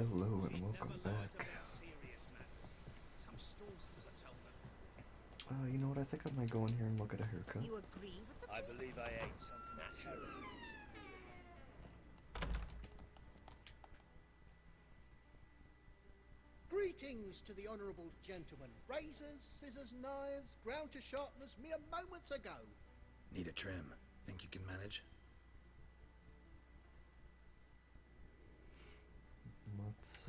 Hello and welcome back. You know what? I think I might go in here and look at a haircut. You agree with the I believe I ate something terribly disagreeable. Greetings to the honourable gentleman. Razors, scissors, knives, ground to sharpness mere moments ago. Need a trim. Think you can manage? Let's,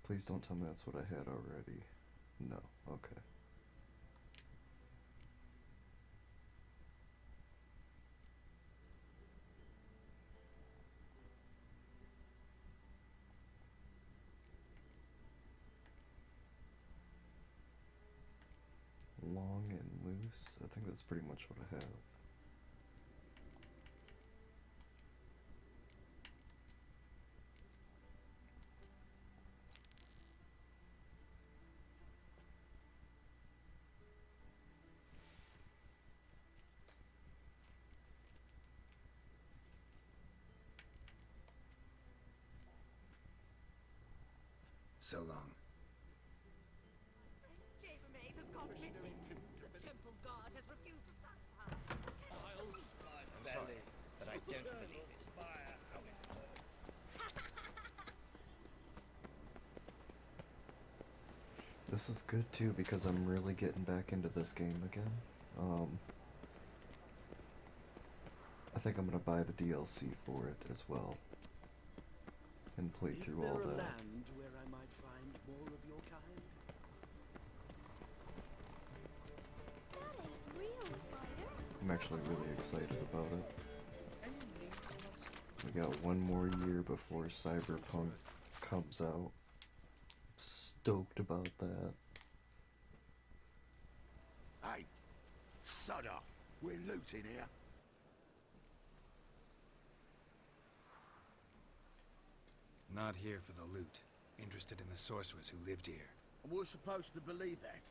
Please don't tell me that's what I had already. No, okay. Long and loose. I think that's pretty much what I have. So long. chambermaid has gone missing. The temple guard has refused to serve her. I'm sorry, but I don't believe it. Fire how it hurts. This is good too because I'm really getting back into this game again. I think I'm gonna buy the DLC for it as well and play through all Is there a that. land where I might find more of your kind? That ain't real fire. I'm actually really excited about it. We got one more year before Cyberpunk comes out. Stoked about that. Hey, sod off. We're looting here. Not here for the loot. Interested in the sorcerers who lived here. And we're supposed to believe that.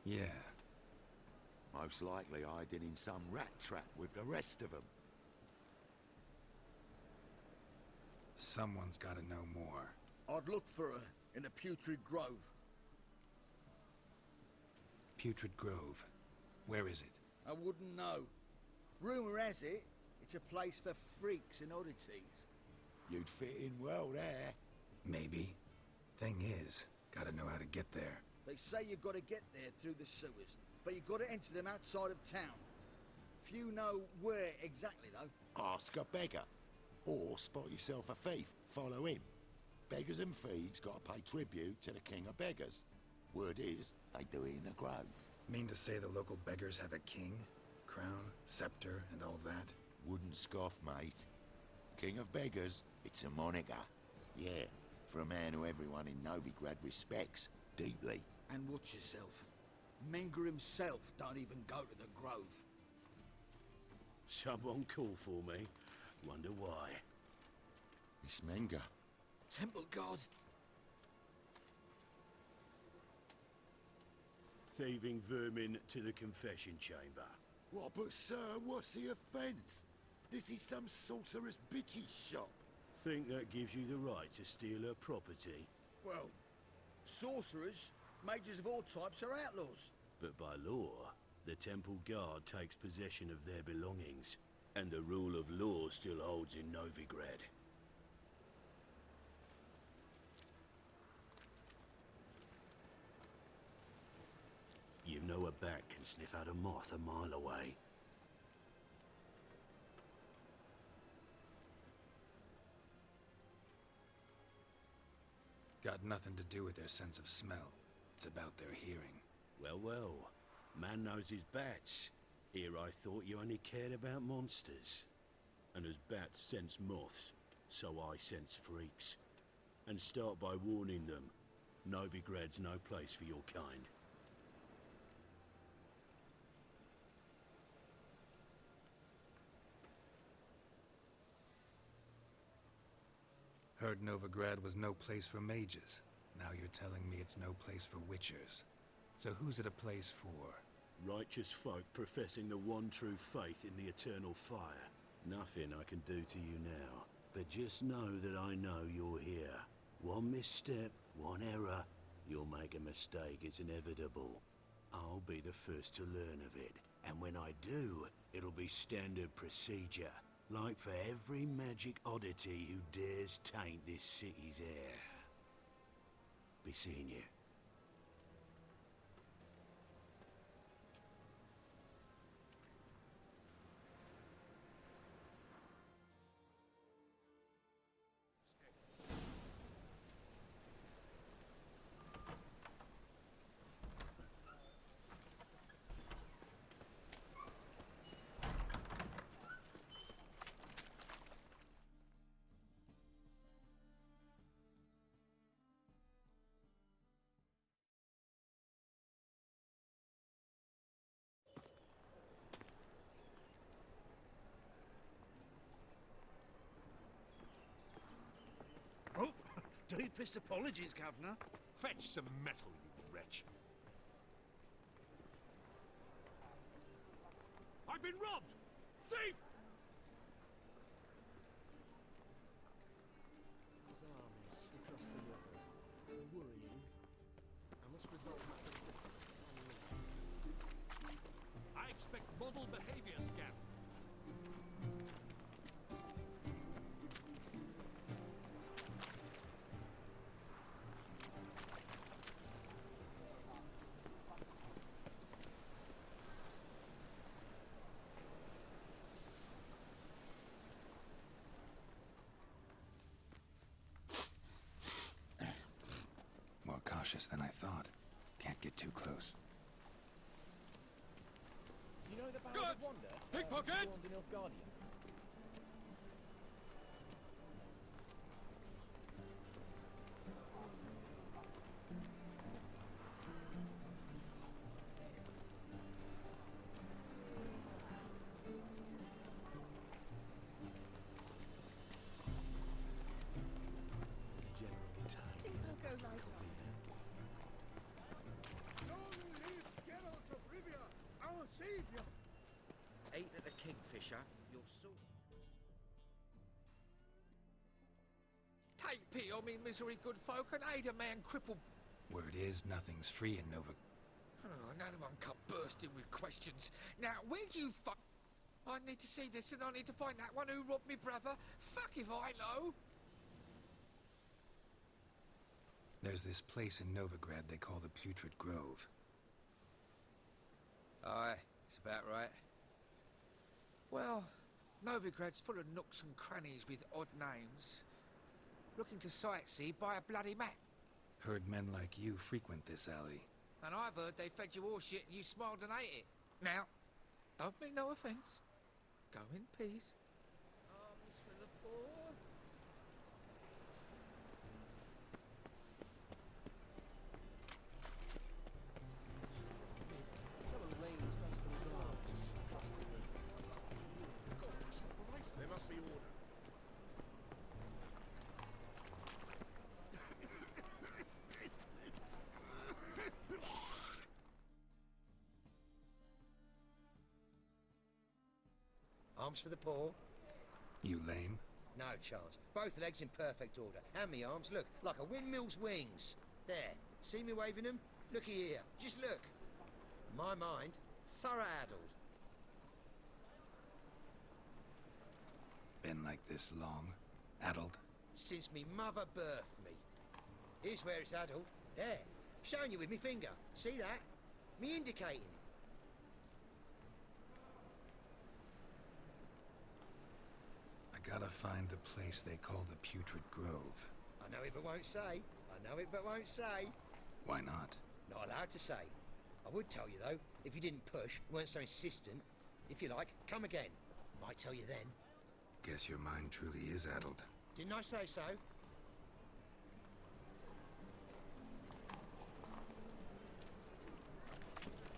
Yeah. Most likely hiding in some rat trap with the rest of them. Someone's gotta know more. I'd look for her in the Putrid Grove. Putrid Grove. Where is it? I wouldn't know. Rumour has it, it's a place for freaks and oddities. You'd fit in well there. Maybe. Thing is, gotta know how to get there. They say you've got to get there through the sewers, but you've got to enter them outside of town. Few know where exactly, though. Ask a beggar. Or spot yourself a thief. Follow him. Beggars and thieves gotta pay tribute to the king of beggars. Word is, they do it in the grove. Mean to say the local beggars have a king? Crown, scepter, and all that? Wouldn't scoff, mate. King of beggars, it's a moniker. Yeah, for a man who everyone in Novigrad respects deeply. And watch yourself. Menger himself don't even go to the grove. Someone call for me. Wonder why. Miss Menger. Temple Guard. Thieving vermin to the confession chamber. What, but sir, what's the offence? This is some sorcerer's bitty shop. Think that gives you the right to steal her property? Well, sorcerers, mages of all types are outlaws. But by law, the temple guard takes possession of their belongings. And the rule of law still holds in Novigrad. You know a bat can sniff out a moth a mile away. Got nothing to do with their sense of smell. It's about their hearing. Well, well. Man knows his bats. Here I thought you only cared about monsters. And as bats sense moths, so I sense freaks. And start by warning them, Novigrad's no place for your kind. Heard Novigrad was no place for mages. Now you're telling me it's no place for witchers. So who's it a place for? Righteous folk professing the one true faith in the eternal fire. Nothing I can do to you now. But just know that I know you're here. One misstep, one error, you'll make a mistake, it's inevitable. I'll be the first to learn of it. And when I do, it'll be standard procedure. Like for every magic oddity who dares taint this city's air. Be seeing you. Oh, deepest apologies, Governor. Fetch some metal, you wretch. I've been robbed! Thief! His armies across the river. Worrying. I must resolve matters quickly. I expect model behavior scan. More cautious than I thought. Can't get too close. You know the Ballad Good! of Wonder? Pickpocket! Spawned in Nilfgaardian. Generally tied. It'll go right on. Long live Geralt of Rivia, our savior! Ain't at the Kingfisher, you'll soon. Take pity on me, misery, good folk, and aid a man crippled. Word is, nothing's free in Nova... Oh, another one come bursting with questions. Now, where do you I need to see this, and I need to find that one who robbed me brother. Fuck if I know. There's this place in Novigrad they call the Putrid Grove. Aye, it's about right. Well, Novigrad's full of nooks and crannies with odd names. Looking to sightsee, buy a bloody map. Heard men like you frequent this alley. And I've heard they fed you all shit and you smiled and ate it. Now, don't mean no offence. Go in peace. Arms for the poor. There must be order. Arms for the poor? You lame? No chance. Both legs in perfect order. And me arms, look, like a windmill's wings. There. See me waving them? Looky here. Just look. My mind, thorough addled. Been like this long? Addled? Since me mother birthed me. Here's where it's addled. There. Showing you with me finger. See that? Me indicating. I gotta find the place they call the Putrid Grove. I know it but won't say. I know it but won't say. Why not? Not allowed to say. I would tell you though, if you didn't push, weren't so insistent. If you like, come again. Might tell you then. Guess your mind truly is addled. Didn't I say so?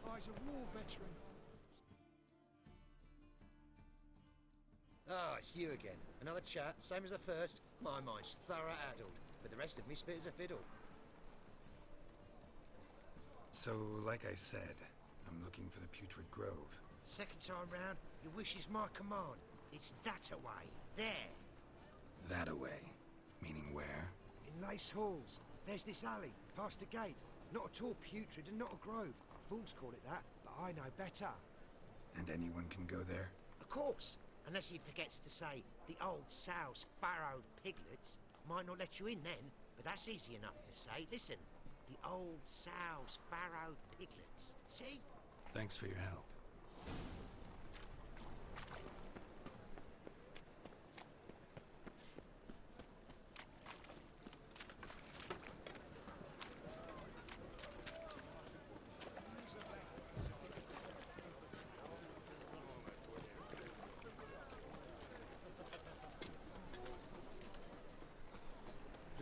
Oh, he's a war veteran. Ah, it's you again. Another chat, same as the first. My mind's thorough addled, but the rest of me's fit as a fiddle. So, like I said, I'm looking for the Putrid Grove. Second time round, your wish is my command. It's that away. There. That away? Meaning where? In Lace Halls. There's this alley, past the gate. Not at all putrid and not a grove. Fools call it that, but I know better. And anyone can go there? Of course. Unless he forgets to say the old sow's farrowed piglets. Might not let you in then, but that's easy enough to say. Listen, the old sow's farrowed piglets. See? Thanks for your help.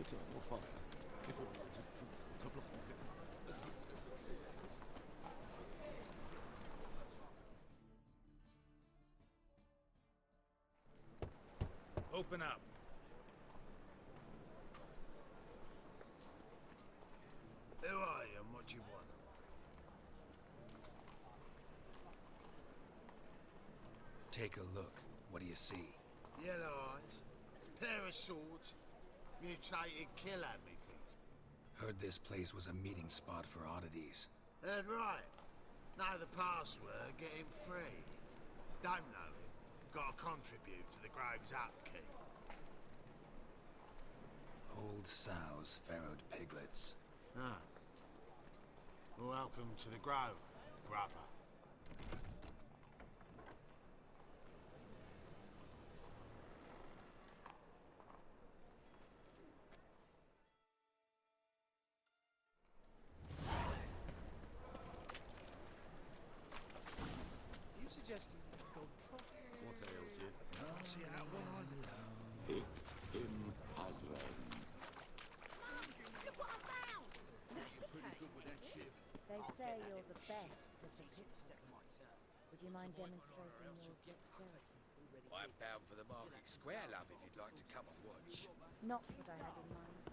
Eternal fire. If a light of truth to block it, as he said with the stars. Open up. Who are you and what do you want? Take a look. What do you see? Yellow eyes, pair of swords, mutated killer, methinks. Heard this place was a meeting spot for oddities. Heard right. Know the password, get him free. Don't know it, gotta contribute to the Grove's upkeep. Old sows, farrowed piglets. Ah. Welcome to the Grove, brother. You suggesting gold profits? What ails you? See that one on? Icht im Adren. They say you're the best of the pickpockets. Would you mind demonstrating your dexterity? I'm bound for the Market Square, love, if you'd like to come and watch. Not what I had in mind.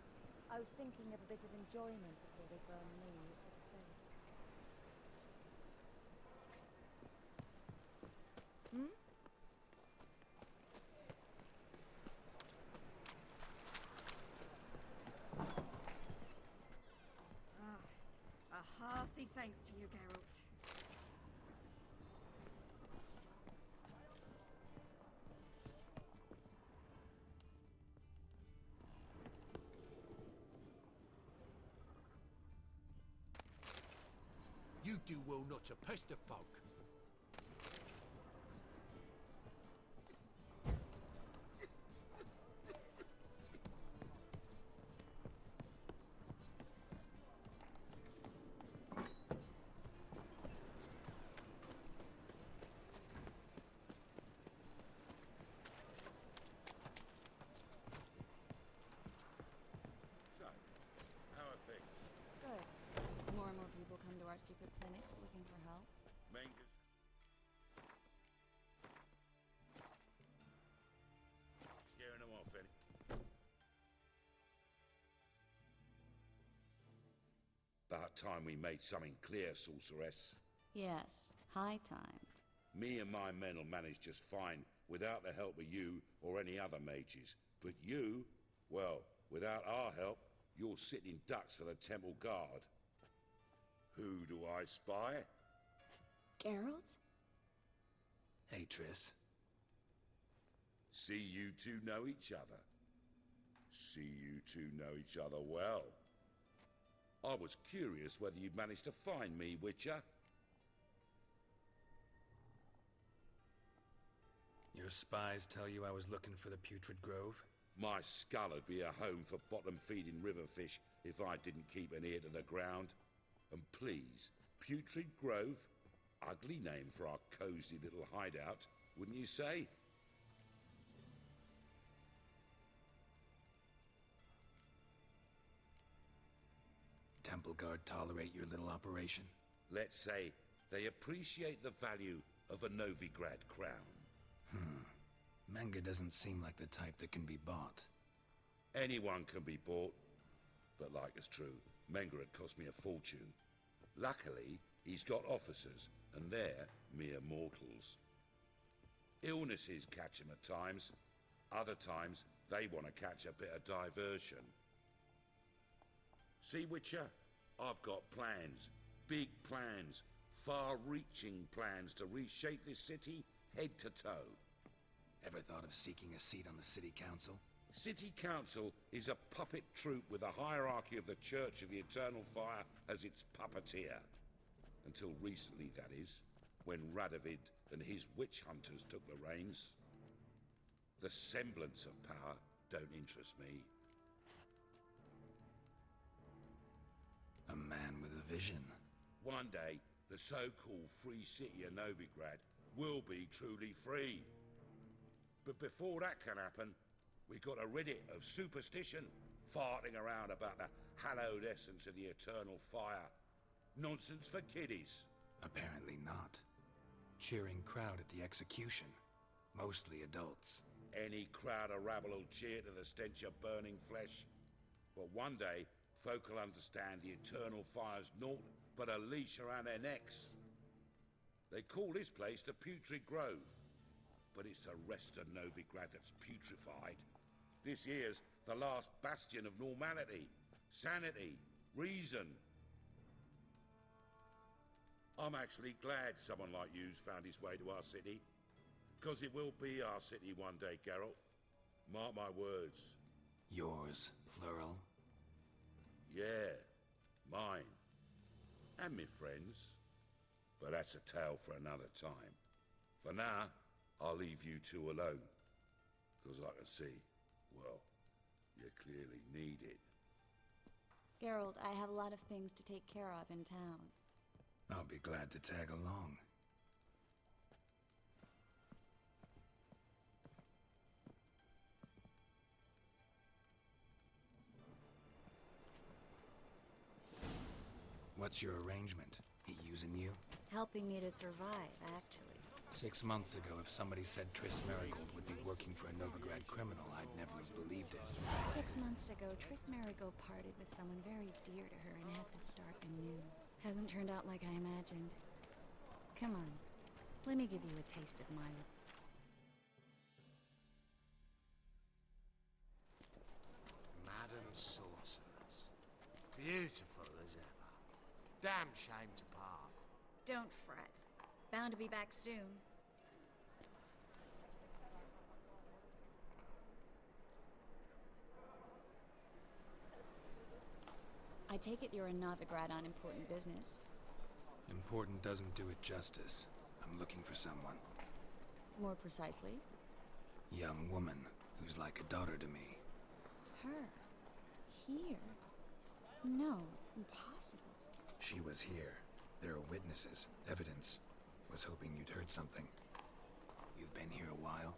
I was thinking of a bit of enjoyment before they burn me at the stake. Hmm? A hearty thanks to you, Geralt. You do well not to pester folk. So, how are things? Good. More and more people come to our secret clinics looking for help. Mangas? Scaring them off, any? About time we made something clear, sorceress. Yes, high time. Me and my men will manage just fine without the help of you or any other mages. But you, well, without our help, you're sitting ducks for the Temple Guard. Who do I spy? Geralt? Hey, Triss. See you two know each other. See you two know each other well. I was curious whether you'd managed to find me, Witcher. Your spies tell you I was looking for the Putrid Grove? My skull would be a home for bottom-feeding river fish if I didn't keep an ear to the ground. And please, Putrid Grove? Ugly name for our cosy little hideout, wouldn't you say? Temple Guard tolerate your little operation? Let's say they appreciate the value of a Novigrad crown. Manga doesn't seem like the type that can be bought. Anyone can be bought, but like it's true, Menga had cost me a fortune. Luckily, he's got officers, and they're mere mortals. Illnesses catch him at times. Other times, they want to catch a bit of diversion. See, Witcher? I've got plans. Big plans. Far-reaching plans to reshape this city head to toe. Ever thought of seeking a seat on the city council? City Council is a puppet troupe with a hierarchy of the Church of the Eternal Fire as its puppeteer. Until recently, that is, when Radovid and his witch hunters took the reins. The semblance of power don't interest me. A man with a vision. One day, the so-called free city of Novigrad will be truly free. But before that can happen, we got to rid it of superstition, farting around about the hallowed essence of the eternal fire. Nonsense for kiddies. Apparently not. Cheering crowd at the execution. Mostly adults. Any crowd of rabble will cheer to the stench of burning flesh. But one day, folk will understand the eternal fire's naught but a leash around their necks. They call this place the Putrid Grove. But it's the rest of Novigrad that's putrefied. This here's the last bastion of normality, sanity, reason. I'm actually glad someone like you's found his way to our city. Because it will be our city one day, Geralt. Mark my words. Yours, plural? Yeah, mine. And me friends. But that's a tale for another time. For now, I'll leave you two alone. Because I can see, well, you clearly need it. Geralt, I have a lot of things to take care of in town. I'll be glad to tag along. What's your arrangement? He using you? Helping me to survive, actually. 6 months ago, if somebody said Triss Marigold would be working for a Novigrad criminal, I'd never have believed it. 6 months ago, Triss Marigold parted with someone very dear to her and had to start anew. Hasn't turned out like I imagined. Come on, let me give you a taste of my... Madam Sorceress. Beautiful as ever. Damn shame to part. Don't fret. Bound to be back soon. I take it you're in Novigrad on important business. Important doesn't do it justice. I'm looking for someone. More precisely? Young woman who's like a daughter to me. Her? Here? No, impossible. She was here. There are witnesses, evidence. Was hoping you'd heard something. You've been here a while.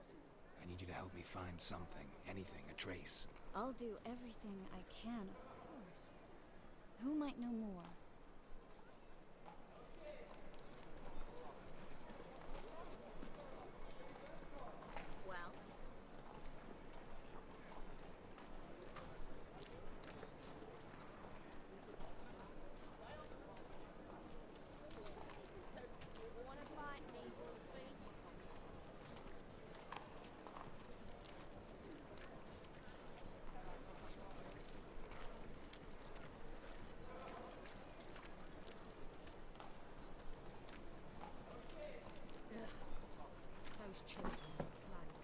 I need you to help me find something, anything, a trace. I'll do everything I can, of course. Who might know more? Well? Wanna bite me, Wolfie? Those children are playing.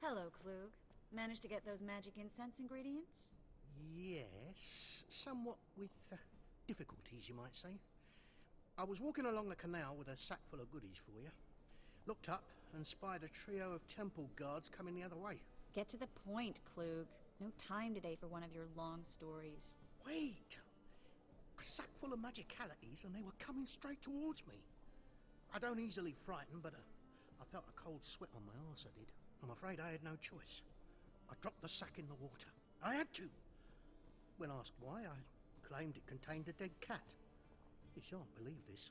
Hello, Klug. Managed to get those magic incense ingredients? Yes, somewhat with difficulties, you might say. I was walking along the canal with a sack full of goodies for you. Looked up and spied a trio of temple guards coming the other way. Get to the point, Klug. No time today for one of your long stories. Wait! A sack full of magicalities and they were coming straight towards me. I don't easily frighten, but I felt a cold sweat on my arse, I did. I'm afraid I had no choice. I dropped the sack in the water. I had to. When asked why, I claimed it contained a dead cat. You shan't believe this,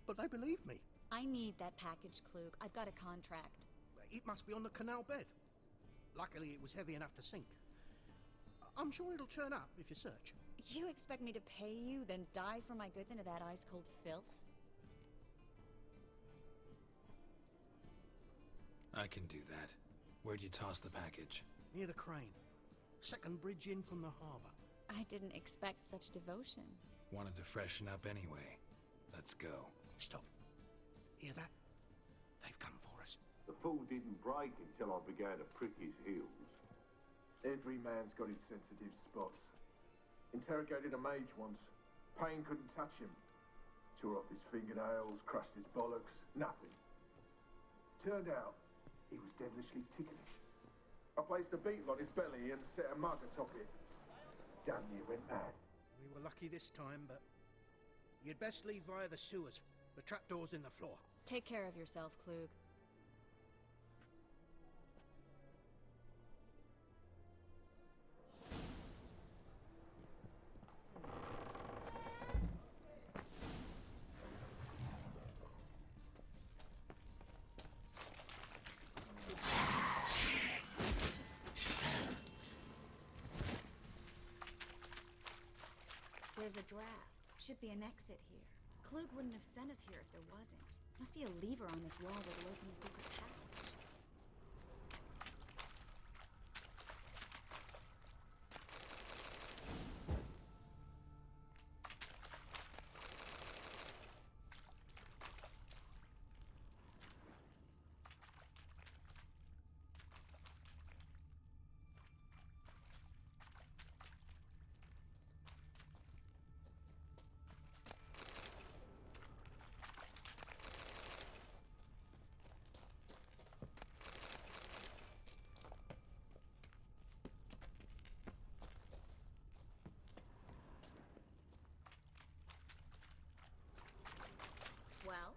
but they believed me. I need that package, Klug. I've got a contract. It must be on the canal bed. Luckily, it was heavy enough to sink. I'm sure it'll turn up if you search. You expect me to pay you, then dive for my goods into that ice-cold filth? I can do that. Where'd you toss the package? Near the crane. Second bridge in from the harbour. I didn't expect such devotion. Wanted to freshen up anyway. Let's go. Stop. Hear that? They've come for us. The fall didn't break until I began to prick his heels. Every man's got his sensitive spots. Interrogated a mage once. Pain couldn't touch him. Tore off his fingernails, crushed his bollocks, nothing. Turned out, he was devilishly ticklish. I placed a beetle on his belly and set a mug atop it. Damn near went mad. We were lucky this time, but you'd best leave via the sewers. The trapdoor's in the floor. Take care of yourself, Klug. There's a draft. Should be an exit here. Klug wouldn't have sent us here if there wasn't. Must be a lever on this wall that'll open the secret passage. Well?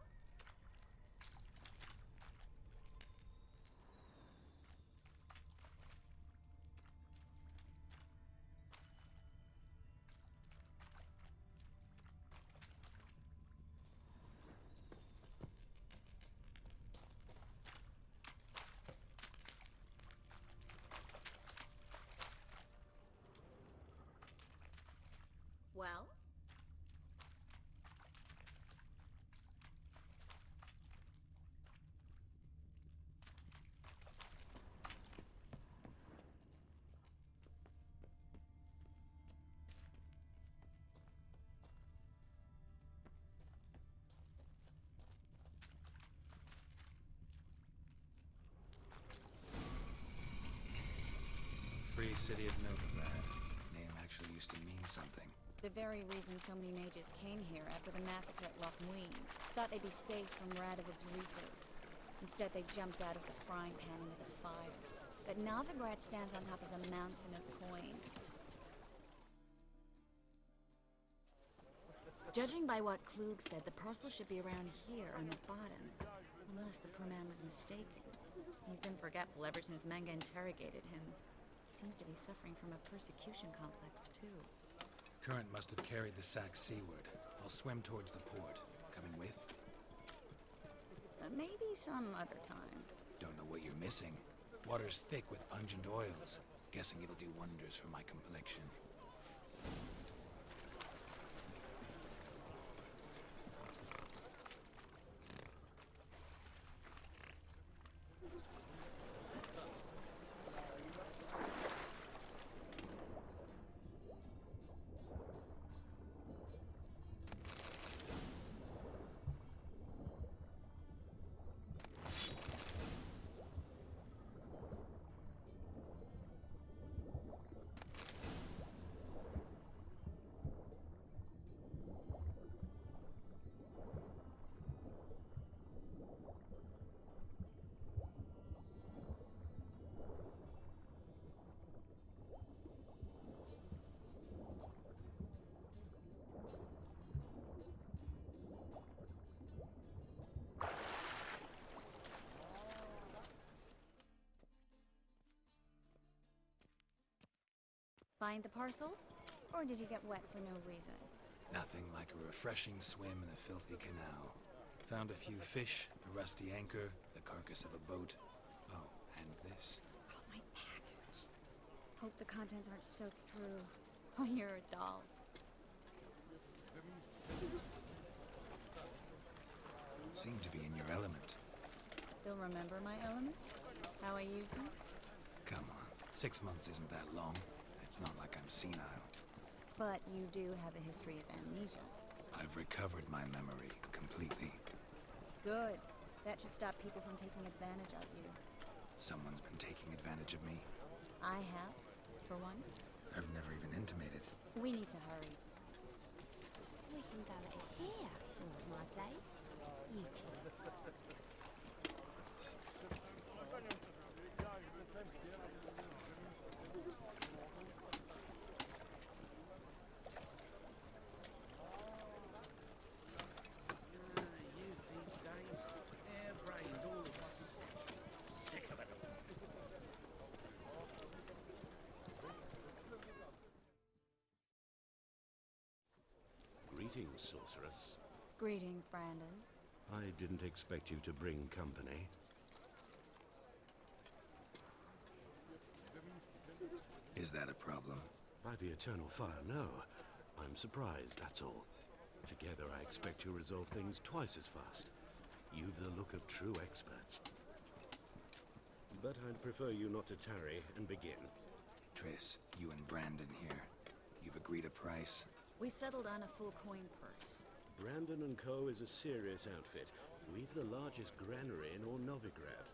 Well? Free city of Novigrad. Name actually used to mean something. The very reason so many mages came here after the massacre at Loch Muin. Thought they'd be safe from Radovid's reapers. Instead, they jumped out of the frying pan into the fire. But Novigrad stands on top of the mountain of coin. Judging by what Klug said, the parcel should be around here on the bottom. Unless the poor man was mistaken. He's been forgetful ever since Manga interrogated him. Seems to be suffering from a persecution complex, too. Current must have carried the sack seaward. I'll swim towards the port. Coming with? Maybe some other time. Don't know what you're missing. Water's thick with pungent oils. Guessing it'll do wonders for my complexion. Find the parcel? Or did you get wet for no reason? Nothing like a refreshing swim in a filthy canal. Found a few fish, a rusty anchor, the carcass of a boat. Oh, and this. Oh, my package. Hope the contents aren't soaked through. Oh, you're a doll. Seem to be in your element. Still remember my elements? How I use them? Come on, 6 months isn't that long. It's not like I'm senile. But you do have a history of amnesia. I've recovered my memory completely. Good. That should stop people from taking advantage of you. Someone's been taking advantage of me. I have, for one. I've never even intimated. We need to hurry. We can go to here, or my place. You choose. Youth these days, hair-brained, all of us. Sick of it all. Greetings, sorceress. Greetings, Brandon. I didn't expect you to bring company. Is that a problem? By the eternal fire, no. I'm surprised, that's all. Together I expect you resolve things twice as fast. You've the look of true experts. But I'd prefer you not to tarry and begin. Triss, you and Brandon here. You've agreed a price? We settled on a full coin purse. Brandon and Co. is a serious outfit. We've the largest granary in all Novigrad.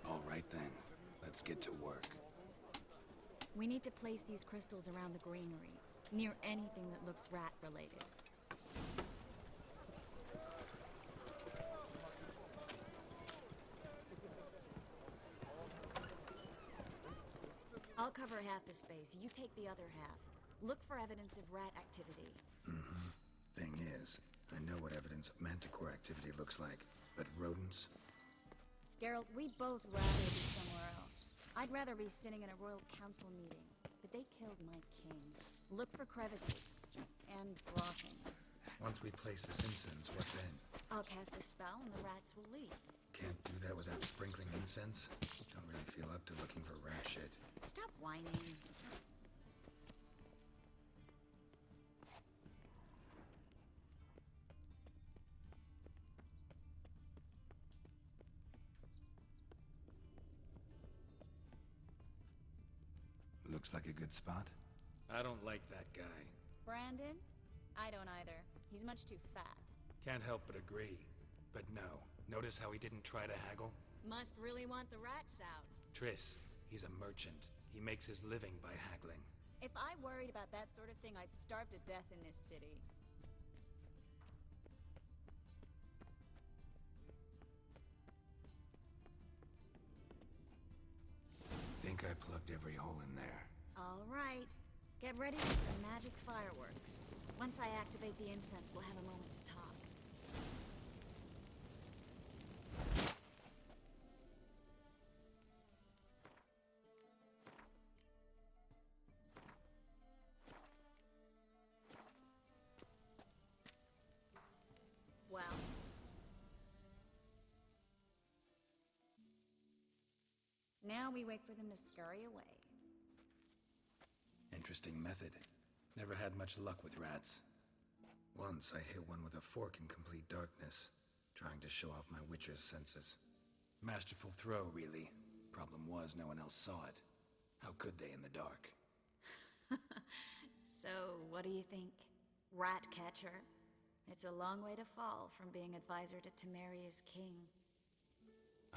All right then, let's get to work. We need to place these crystals around the granary, near anything that looks rat-related. I'll cover half the space, you take the other half. Look for evidence of rat activity. Thing is, I know what evidence of manticore activity looks like, but rodents? Geralt, we'd both rather be somewhere else. I'd rather be sitting in a royal council meeting, but they killed my king. Look for crevices and grottings. Once we place this incense, what then? I'll cast a spell and the rats will leave. Can't do that without sprinkling incense? Don't really feel up to looking for rat shit. Stop whining. Looks like a good spot. I don't like that guy. Brandon? I don't either. He's much too fat. Can't help but agree. But no, notice how he didn't try to haggle? Must really want the rats out. Triss, he's a merchant. He makes his living by haggling. If I worried about that sort of thing, I'd starve to death in this city. Think I plugged every hole in there. All right. Get ready for some magic fireworks. Once I activate the incense, we'll have a moment to talk. Well. Now we wait for them to scurry away. Interesting method. Never had much luck with rats. Once I hit one with a fork in complete darkness, trying to show off my witcher's senses. Masterful throw, really. Problem was, no one else saw it. How could they in the dark? So, what do you think? Rat catcher? It's a long way to fall from being advisor to Temeria's king.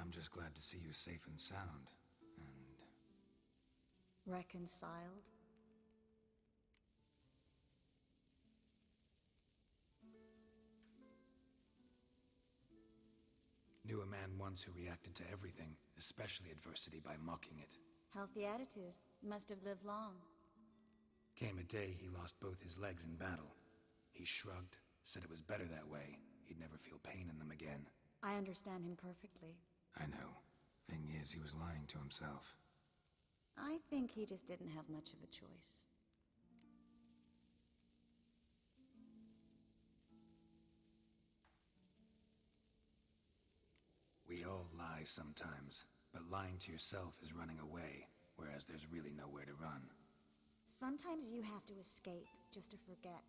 I'm just glad to see you safe and sound, and... Reconciled? Knew a man once who reacted to everything, especially adversity, by mocking it. Healthy attitude. Must have lived long. Came a day he lost both his legs in battle. He shrugged, Said it was better that way. He'd never feel pain in them again. I understand him perfectly. I know. Thing is, he was lying to himself. I think he just didn't have much of a choice. We all lie sometimes, but lying to yourself is running away, whereas there's really nowhere to run. Sometimes you have to escape just to forget.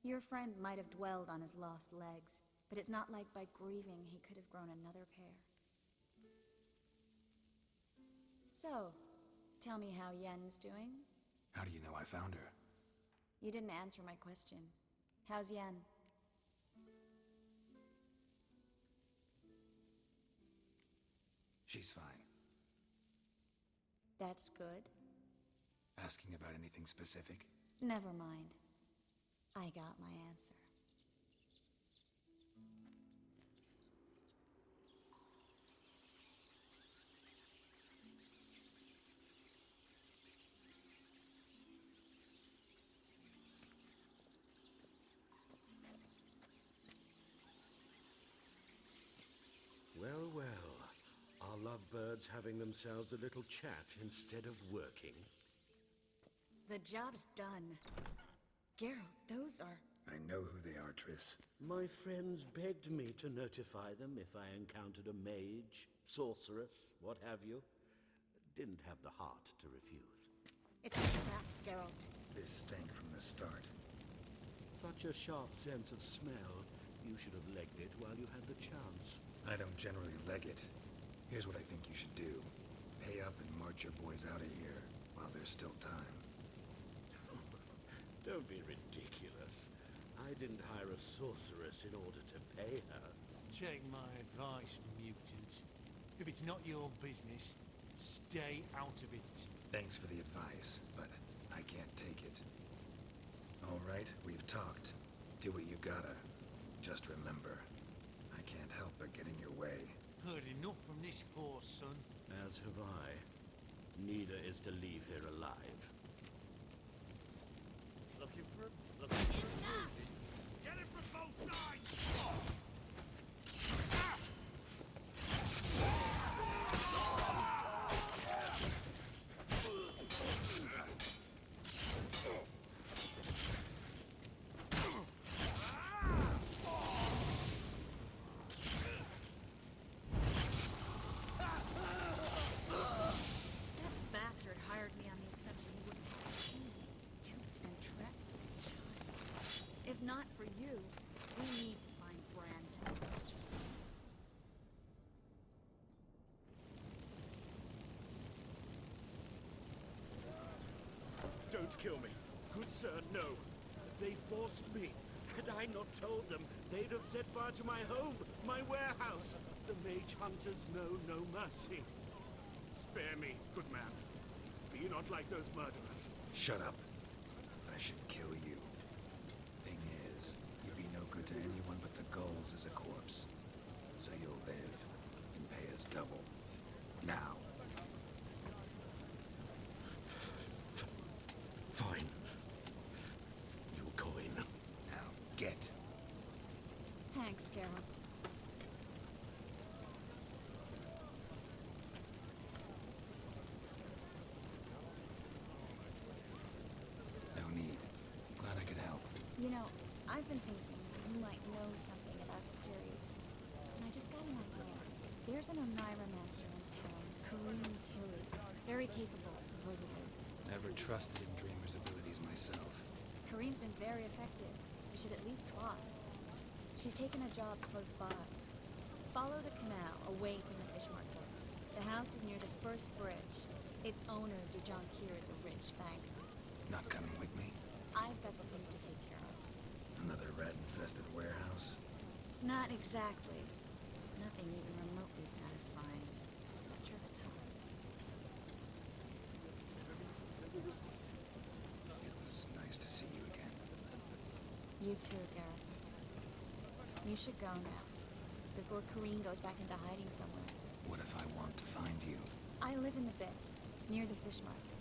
Your friend might have dwelled on his lost legs, but it's not like by grieving he could have grown another pair. So, tell me how Yen's doing? How do you know I found her? You didn't answer my question. How's Yen? She's fine. That's good. Asking about anything specific? Never mind. I got my answer. Well, well. Are lovebirds having themselves a little chat instead of working? The job's done. Geralt, those are... I know who they are, Triss. My friends begged me to notify them if I encountered a mage, sorceress, what have you. Didn't have the heart to refuse. It's a trap, Geralt. This stank from the start. Such a sharp sense of smell. You should have legged it while you had the chance. I don't generally leg it. Here's what I think you should do. Pay up and march your boys out of here while there's still time. Don't be ridiculous. I didn't hire a sorceress in order to pay her. Take my advice, mutant. If it's not your business, stay out of it. Thanks for the advice, but I can't take it. All right, we've talked. Do what you gotta. Just remember, I can't help but get in your way. Heard enough from this poor son. As have I. Neither is to leave here alive. Looking for a bruising? Get it from both sides! If not for you, we need to find Brand. Don't kill me. Good sir, no. They forced me. Had I not told them, they'd have set fire to my home, my warehouse. The mage hunters know no mercy. Spare me, good man. Be not like those murderers. Shut up. I should kill you. Thing is, you'd be no good to anyone but the gulls as a corpse. So you'll live and pay us double. Now. Fine. Your coin. Now, get. Thanks, Geralt. No need. Glad I could help. You know, I've been thinking you might know something about Ciri. And I just got an idea. There's an Oneiromancer in town, Kareen Tilly. Very capable, supposedly. Never trusted in Dreamer's abilities myself. Kareen's been very effective. You should at least try. She's taken a job close by. Follow the canal away from the fish market. The house is near the first bridge. Its owner, Dujon Kier, is a rich banker. Not coming with me? I've got some things to take care of. Another rat-infested warehouse? Not exactly. Nothing even remotely satisfying. Such are the times. It was nice to see you again. You too, Gareth. You should go now, before Kareen goes back into hiding somewhere. What if I want to find you? I live in the Bix, near the fish market.